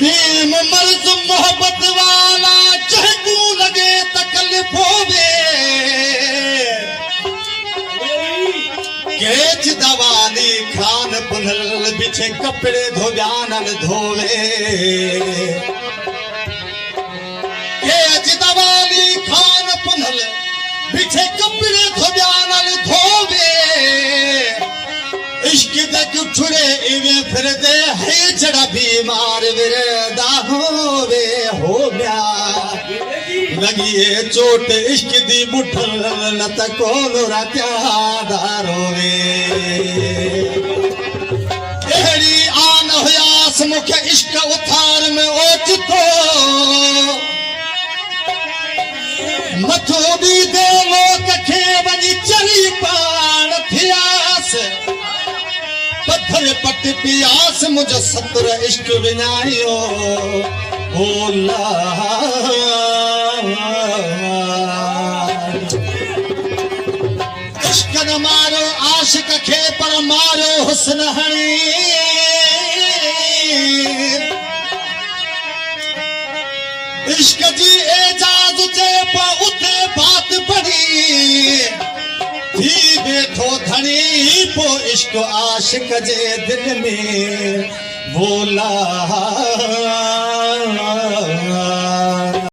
भीम मर्द मोहब्बत वाला चहकू लगे तकलीफ होवे केच दवाली खान पुनल बिछे कपड़े धोब्यानल धोवे केच दवाली खान पुनल बिछे कपड़े धोब्यानल धोवे इश्क दक छुड़े इवे फिर दे है जड़ा बीमार विरदा होवे हो गया लगिए चोट इश्क दी मुठल न त कोन रात्यादार होवे एड़ी आन हुयास मुखे इश्क उथार में ओचतो मथो भी दे लोक खे वनी चली पाण थियास पत्थर पट पियास मुझे सत्र इश्क विनायो होला इश्क न मारो आशिक खे पर मारो हुस्न हणी इश्क जी एजाज चे पा उते बात पड़ी थी बैठो धनी पो इश्क आशिक जे दिल में बोला